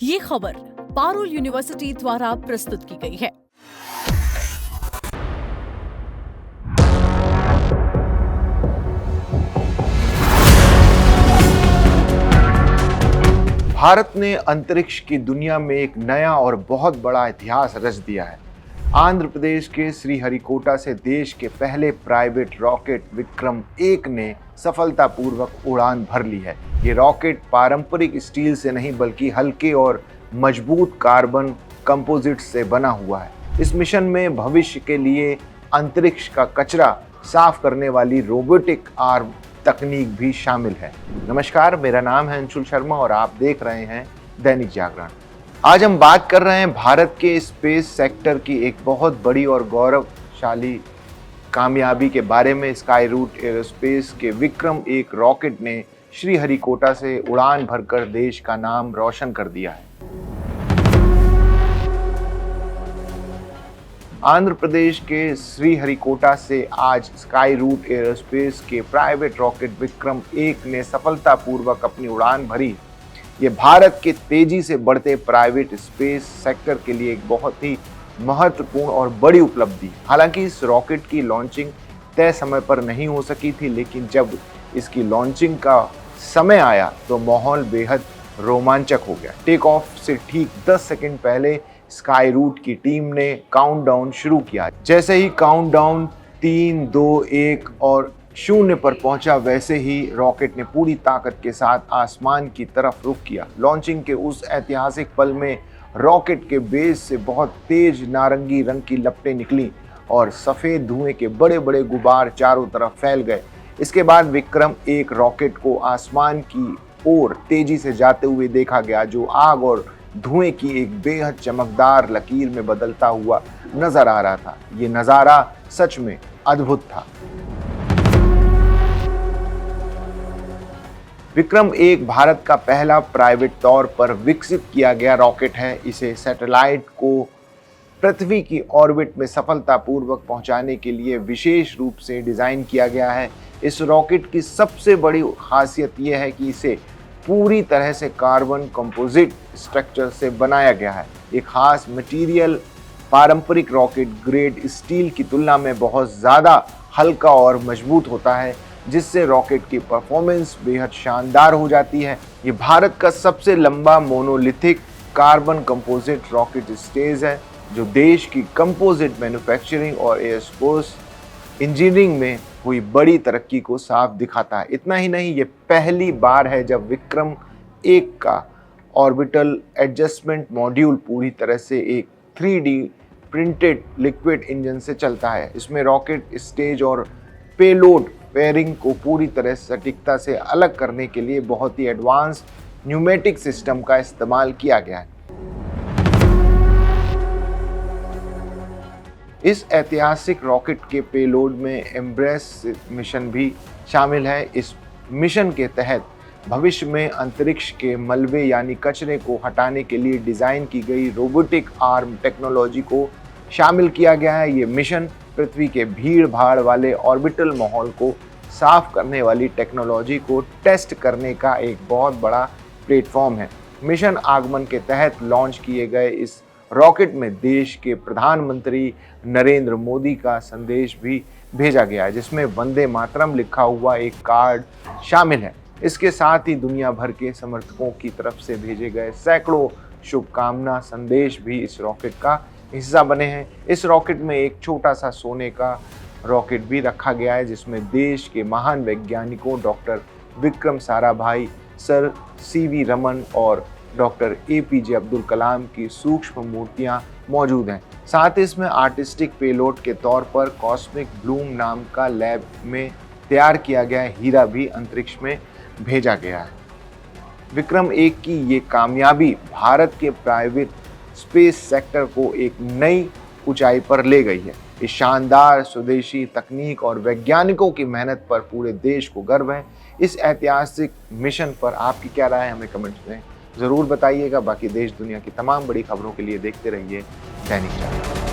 ये खबर पारुल यूनिवर्सिटी द्वारा प्रस्तुत की गई है। भारत ने अंतरिक्ष की दुनिया में एक नया और बहुत बड़ा इतिहास रच दिया है। आंध्र प्रदेश के श्रीहरिकोटा से देश के पहले प्राइवेट रॉकेट विक्रम-1 ने सफलतापूर्वक उड़ान भर ली है। ये रॉकेट पारंपरिक स्टील से नहीं बल्कि हल्के और मजबूत कार्बन कंपोजिट से बना हुआ है। इस मिशन में भविष्य के लिए अंतरिक्ष का कचरा साफ करने वाली रोबोटिक आर्म तकनीक भी शामिल है। नमस्कार, मेरा नाम है अंशुल शर्मा और आप देख रहे हैं दैनिक जागरण। आज हम बात कर रहे हैं भारत के स्पेस सेक्टर की एक बहुत बड़ी और गौरवशाली कामयाबी के बारे में। स्काई रूट एरोस्पेस के विक्रम-1 रॉकेट ने श्रीहरिकोटा से उड़ान भरकर देश का नाम रोशन कर दिया है। आंध्र प्रदेश के श्रीहरिकोटा से आज स्काई रूट एरोस्पेस के प्राइवेट रॉकेट विक्रम-1 ने सफलतापूर्वक अपनी उड़ान भरी। ये भारत के तेजी से बढ़ते प्राइवेट स्पेस सेक्टर के लिए एक बहुत ही महत्वपूर्ण और बड़ी उपलब्धि। हालांकि इस रॉकेट की लॉन्चिंग तय समय पर नहीं हो सकी थी, लेकिन जब इसकी लॉन्चिंग का समय आया तो माहौल बेहद रोमांचक हो गया। टेक ऑफ से ठीक 10 सेकंड पहले स्काई रूट की टीम ने काउंटडाउन शुरू किया। जैसे ही काउंटडाउन 3, 2, 1 और 0 पर पहुंचा, वैसे ही रॉकेट ने पूरी ताकत के साथ आसमान की तरफ रुख किया। लॉन्चिंग के उस ऐतिहासिक पल में रॉकेट के बेस से बहुत तेज नारंगी रंग की लपटें निकली और सफेद धुएं के बड़े बड़े गुबार चारों तरफ फैल गए। इसके बाद विक्रम-1 रॉकेट को आसमान की ओर तेजी से जाते हुए देखा गया, जो आग और धुएं की एक बेहद चमकदार लकीर में बदलता हुआ नजर आ रहा था। ये नजारा सच में अद्भुत था। विक्रम-1 भारत का पहला प्राइवेट तौर पर विकसित किया गया रॉकेट है। इसे सैटेलाइट को पृथ्वी की ऑर्बिट में सफलतापूर्वक पहुंचाने के लिए विशेष रूप से डिजाइन किया गया है। इस रॉकेट की सबसे बड़ी खासियत यह है कि इसे पूरी तरह से कार्बन कंपोजिट स्ट्रक्चर से बनाया गया है। एक खास मटेरियल पारंपरिक रॉकेट ग्रेड स्टील की तुलना में बहुत ज़्यादा हल्का और मजबूत होता है, जिससे रॉकेट की परफॉर्मेंस बेहद शानदार हो जाती है। ये भारत का सबसे लंबा monolithic carbon composite rocket stage है, जो देश की कंपोजिट मैन्युफैक्चरिंग और एयरस्पेस इंजीनियरिंग में हुई बड़ी तरक्की को साफ दिखाता है। इतना ही नहीं, ये पहली बार है जब विक्रम-1 का ऑर्बिटल एडजस्टमेंट मॉड्यूल पूरी तरह से एक 3D प्रिंटेड लिक्विड इंजन से चलता है। इसमें रॉकेट स्टेज और पेलोड पेयरिंग को पूरी तरह सटीकता से अलग करने के लिए बहुत ही एडवांस न्यूमेटिक सिस्टम का इस्तेमाल किया गया है। इस ऐतिहासिक रॉकेट के पेलोड में एम्ब्रेस मिशन भी शामिल है। इस मिशन के तहत भविष्य में अंतरिक्ष के मलबे यानी कचरे को हटाने के लिए डिज़ाइन की गई रोबोटिक आर्म टेक्नोलॉजी को शामिल किया गया है। ये मिशन पृथ्वी के भीड़ भाड़ वाले ऑर्बिटल माहौल को साफ करने वाली टेक्नोलॉजी को टेस्ट करने का एक बहुत बड़ा प्लेटफॉर्म है। मिशन आगमन के तहत लॉन्च किए गए इस रॉकेट में देश के प्रधानमंत्री नरेंद्र मोदी का संदेश भी भेजा गया है, जिसमें वंदे मातरम लिखा हुआ एक कार्ड शामिल है। इसके साथ ही दुनिया भर के समर्थकों की तरफ से भेजे गए सैकड़ों शुभकामना संदेश भी इस रॉकेट का हिस्सा बने हैं। इस रॉकेट में एक छोटा सा सोने का रॉकेट भी रखा गया है, जिसमें देश के महान वैज्ञानिकों doctor Vikram Sarabhai, sir CV Raman और डॉक्टर APJ अब्दुल कलाम की सूक्ष्म मूर्तियां मौजूद हैं। साथ ही इसमें आर्टिस्टिक पेलोड के तौर पर कॉस्मिक ब्लूम नाम का लैब में तैयार किया गया हीरा भी अंतरिक्ष में भेजा गया है। विक्रम-1 की ये कामयाबी भारत के प्राइवेट स्पेस सेक्टर को एक नई ऊंचाई पर ले गई है। इस शानदार स्वदेशी तकनीक और वैज्ञानिकों की मेहनत पर पूरे देश को गर्व है। इस ऐतिहासिक मिशन पर आपकी क्या राय है, हमें कमेंट्स में ज़रूर बताइएगा। बाकी देश दुनिया की तमाम बड़ी खबरों के लिए देखते रहिए दैनिक जागरण।